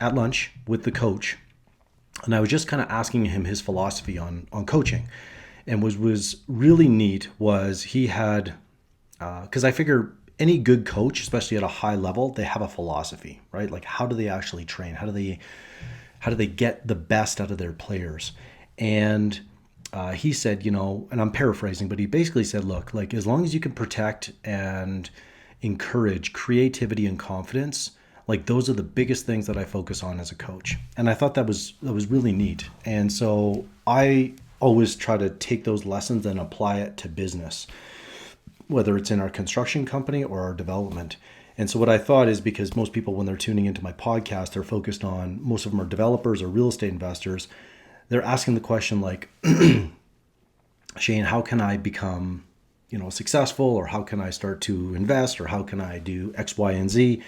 at lunch with the coach, and I was just kind of asking him his philosophy on coaching. And was really neat was he had, because I figure any good coach, especially at a high level, they have a philosophy, right? Like, how do they actually train? How do they get the best out of their players? And he said, and I'm paraphrasing, but he basically said, look, like, as long as you can protect and encourage creativity and confidence, like, those are the biggest things that I focus on as a coach. And I thought that was really neat. And so I always try to take those lessons and apply it to business, whether it's in our construction company or our development. And so what I thought is, because most people, when they're tuning into my podcast, they're focused on, most of them are developers or real estate investors. They're asking the question like, Shane, how can I become, successful, or how can I start to invest, or how can I do X, Y, and Z?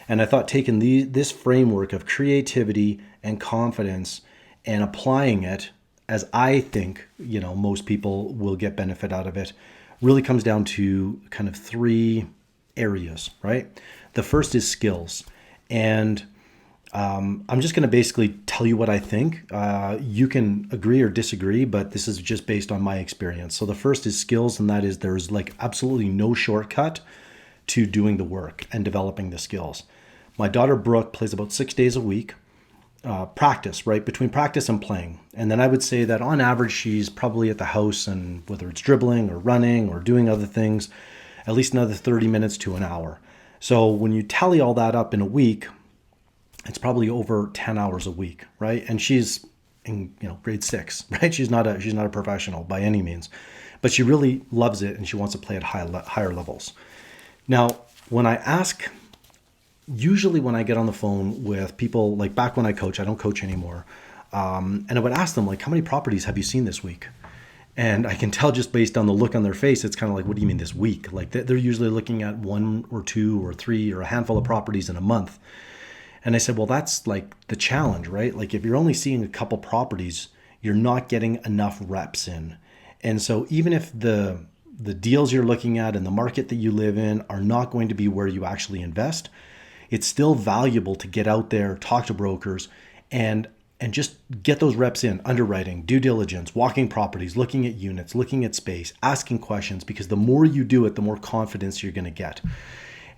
And I thought taking this framework of creativity and confidence and applying it, as I think, most people will get benefit out of it, really comes down to kind of three areas, right? The first is skills. And I'm just going to basically tell you what I think. You can agree or disagree, but this is just based on my experience. So the first is skills, and that is there's like absolutely no shortcut to doing the work and developing the skills. My daughter Brooke plays about 6 days a week. Practice, right? Between practice and playing. And then I would say that on average, she's probably at the house, and whether it's dribbling or running or doing other things, at least another 30 minutes to an hour. So when you tally all that up in a week, it's probably over 10 hours a week, right? And she's in, grade 6, right? She's not a professional by any means, but she really loves it, and she wants to play at higher levels. Now, usually when I get on the phone with people, like back when I coach, I don't coach anymore. And I would ask them, like, how many properties have you seen this week? And I can tell just based on the look on their face, it's kind of like, what do you mean this week? Like, they're usually looking at 1 or 2 or 3 or a handful of properties in a month. And I said, well, that's like the challenge, right? Like, if you're only seeing a couple properties, you're not getting enough reps in. And so even if the deals you're looking at and the market that you live in are not going to be where you actually invest, it's still valuable to get out there, talk to brokers, and just get those reps in: underwriting, due diligence, walking properties, looking at units, looking at space, asking questions, because the more you do it, the more confidence you're going to get.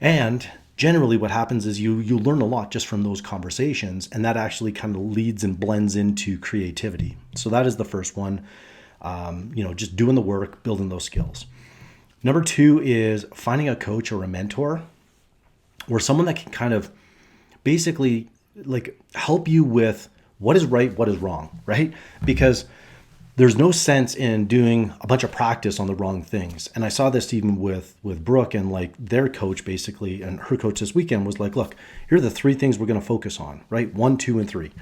And generally what happens is you learn a lot just from those conversations, and that actually kind of leads and blends into creativity. So that is the first one, just doing the work, building those skills. Number 2 is finding a coach or a mentor, or someone that can kind of basically like help you with what is right, what is wrong, right? Because there's no sense in doing a bunch of practice on the wrong things. And I saw this even with Brooke, and like their coach basically, and her coach this weekend was like, look, here are the 3 things we're going to focus on, right? 1, 2, and 3.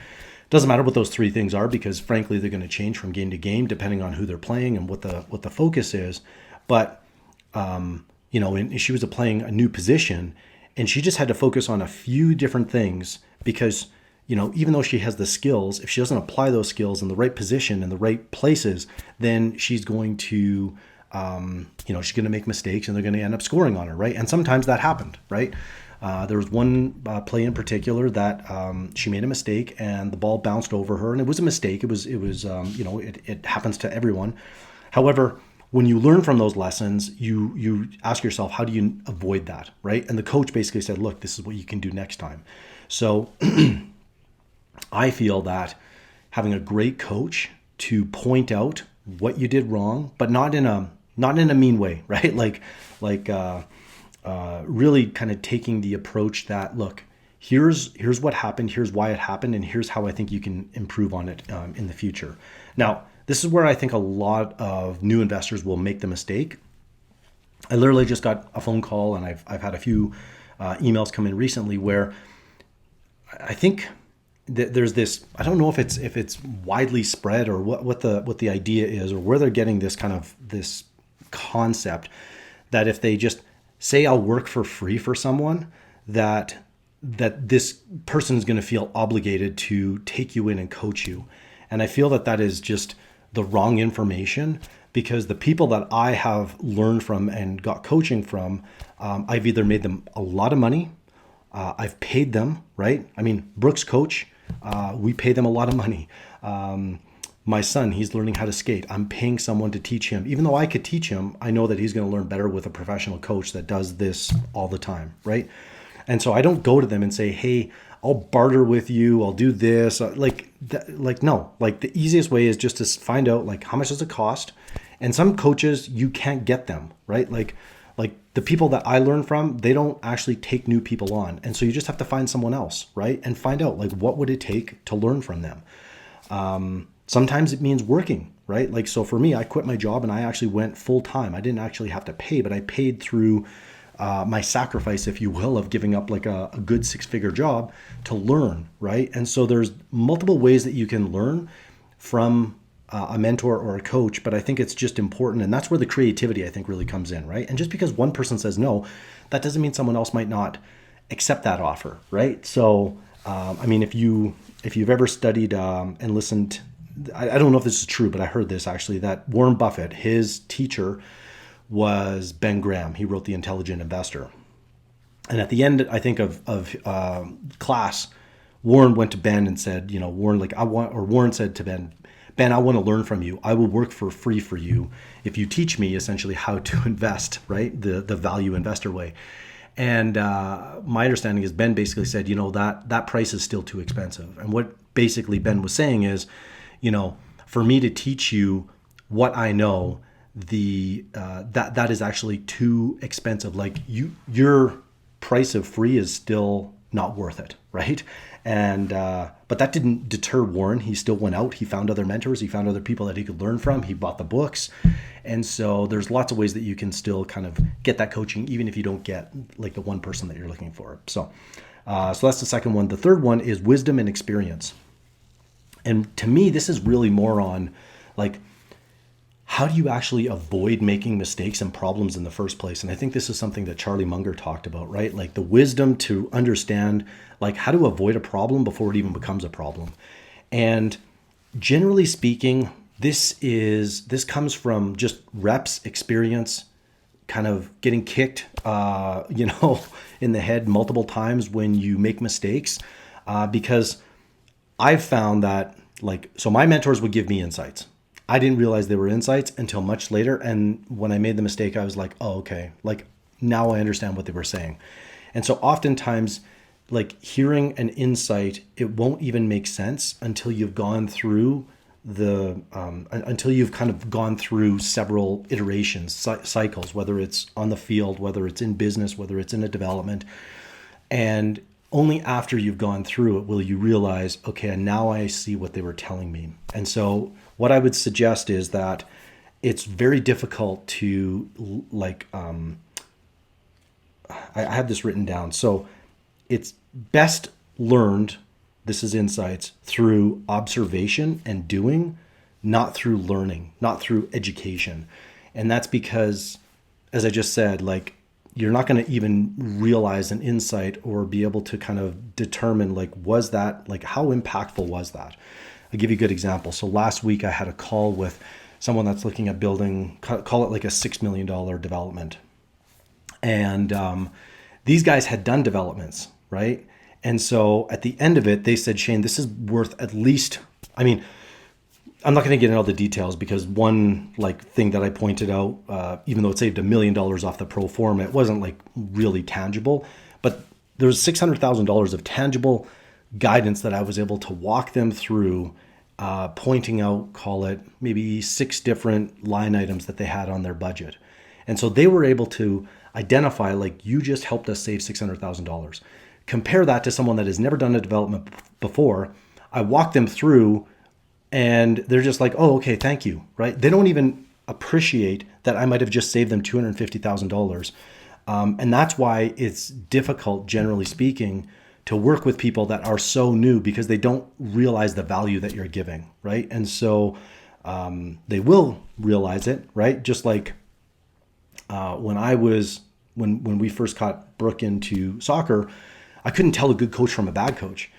Doesn't matter what those 3 things are, because frankly, they're going to change from game to game depending on who they're playing and what the focus is. But, and she was playing a new position, and she just had to focus on a few different things because, even though she has the skills, if she doesn't apply those skills in the right position in the right places, then she's going to, she's going to make mistakes, and they're going to end up scoring on her, right? And sometimes that happened, right? There was one play in particular that she made a mistake, and the ball bounced over her, and it was a mistake. It happens to everyone. However, when you learn from those lessons, you ask yourself, how do you avoid that, right? And the coach basically said, look, this is what you can do next time. So I feel that having a great coach to point out what you did wrong, but not in a mean way, right? Really kind of taking the approach that, look, here's what happened, here's why it happened, and here's how I think you can improve on it in the future. Now, this is where I think a lot of new investors will make the mistake. I literally just got a phone call, and I've had a few emails come in recently where I think that there's this, I don't know if it's widely spread or what the idea is, or where they're getting this kind of this concept that if they just say I'll work for free for someone, that this person is going to feel obligated to take you in and coach you. And I feel that is just the wrong information, because the people that I have learned from and got coaching from, I've either made them a lot of money, I've paid them, right? I mean, Brooks' coach, we pay them a lot of money. My son, he's learning how to skate. I'm paying someone to teach him. Even though I could teach him, I know that he's going to learn better with a professional coach that does this all the time, right? And so I don't go to them and say, hey, I'll barter with you. I'll do this. No. Like the easiest way is just to find out like how much does it cost? And some coaches, you can't get them, right? Like the people that I learn from, they don't actually take new people on. And so you just have to find someone else, right? And find out like what would it take to learn from them. Sometimes it means working, right? Like, so for me, I quit my job and I actually went full time. I didn't actually have to pay, but I paid through my sacrifice, if you will, of giving up like a good 6-figure job to learn, right? And so there's multiple ways that you can learn from a mentor or a coach, but I think it's just important. And that's where the creativity, I think, really comes in, right? And just because one person says no, that doesn't mean someone else might not accept that offer, right? So, I mean, if you've ever studied and listened, I don't know if this is true, but I heard this actually, that Warren Buffett, his teacher was Ben Graham. He wrote The Intelligent Investor. And at the end, I think of class, Warren went to Ben and said, Warren said to Ben, I want to learn from you. I will work for free for you if you teach me essentially how to invest, right? The value investor way. And my understanding is Ben basically said, that price is still too expensive. And what basically Ben was saying is, for me to teach you what I know, that is actually too expensive. Like your price of free is still not worth it, right? And but that didn't deter Warren. He still went out. He found other mentors. He found other people that he could learn from. He bought the books. And so there's lots of ways that you can still kind of get that coaching, even if you don't get like the one person that you're looking for. So that's the second one. The third one is wisdom and experience. And to me, this is really more on like, how do you actually avoid making mistakes and problems in the first place? And I think this is something that Charlie Munger talked about, right? Like the wisdom to understand like how to avoid a problem before it even becomes a problem. And generally speaking, this comes from just reps, experience, kind of getting kicked, in the head multiple times when you make mistakes, because I've found that so my mentors would give me insights. I didn't realize they were insights until much later. And when I made the mistake, I was like, oh, okay. Like now I understand what they were saying. And so oftentimes, like hearing an insight, it won't even make sense until you've gone through until you've kind of gone through several iterations, cycles, whether it's on the field, whether it's in business, whether it's in a development. And only after you've gone through it will you realize, okay, and now I see what they were telling me. And so what I would suggest is that it's very difficult to I have this written down. So it's best learned, this is insights, through observation and doing, not through learning, not through education. And that's because, as I just said, like you're not going to even realize an insight or be able to kind of determine was that, how impactful was that? I'll give you a good example. So last week I had a call with someone that's looking at building, call it like a $6 million development. And these guys had done developments, right? And so at the end of it, they said, Shane, this is worth at least, I'm not going to get into all the details because one thing that I pointed out, even though it saved $1 million off the pro forma, it wasn't really tangible, but there was $600,000 of tangible guidance that I was able to walk them through, pointing out, call it maybe 6 different line items that they had on their budget. And so they were able to identify, you just helped us save $600,000. Compare that to someone that has never done a development before. I walk them through and they're just like, oh, okay, thank you, right? They don't even appreciate that I might have just saved them $250,000. And that's why it's difficult, generally speaking, to work with people that are so new because they don't realize the value that you're giving, right? And so they will realize it, right? Just like when we first got Brooke into soccer, I couldn't tell a good coach from a bad coach.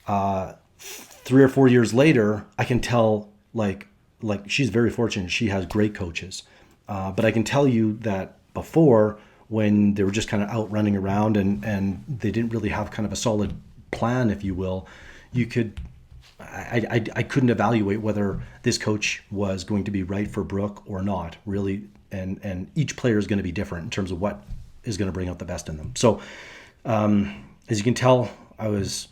3 or 4 years later, I can tell like she's very fortunate. She has great coaches. But I can tell you that before, when they were just kind of out running around and they didn't really have kind of a solid plan, if you will, I couldn't evaluate whether this coach was going to be right for Brooke or not, really. And each player is going to be different in terms of what is going to bring out the best in them. So as you can tell, I was,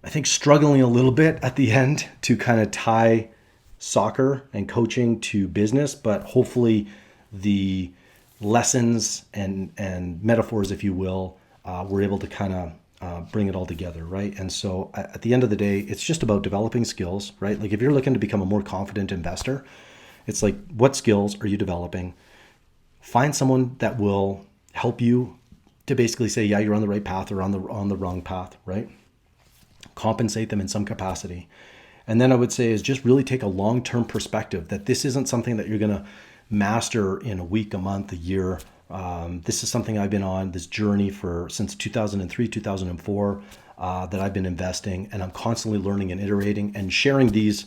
I think, struggling a little bit at the end to kind of tie soccer and coaching to business, but hopefully the lessons and metaphors, if you will, were able to kind of bring it all together, right? And so at the end of the day, it's just about developing skills, right? Like if you're looking to become a more confident investor, it's like, what skills are you developing? Find someone that will help you to basically say, yeah, you're on the right path or on the wrong path, right? Compensate them in some capacity. And then I would say is just really take a long-term perspective that this isn't something that you're going to master in a week, a month, a year. This is something I've been on this journey since 2003, 2004, that I've been investing, and I'm constantly learning and iterating, and sharing these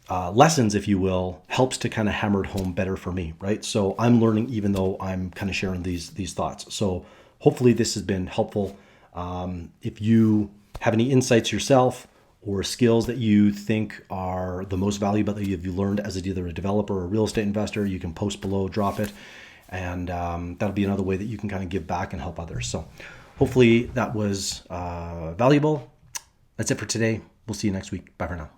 lessons, if you will, helps to kind of hammer it home better for me, right? So I'm learning even though I'm kind of sharing these thoughts. So hopefully this has been helpful. If you have any insights yourself or skills that you think are the most valuable that you've learned as either a developer or a real estate investor, you can post below, drop it. And that'll be another way that you can kind of give back and help others. So hopefully that was valuable. That's it for today. We'll see you next week. Bye for now.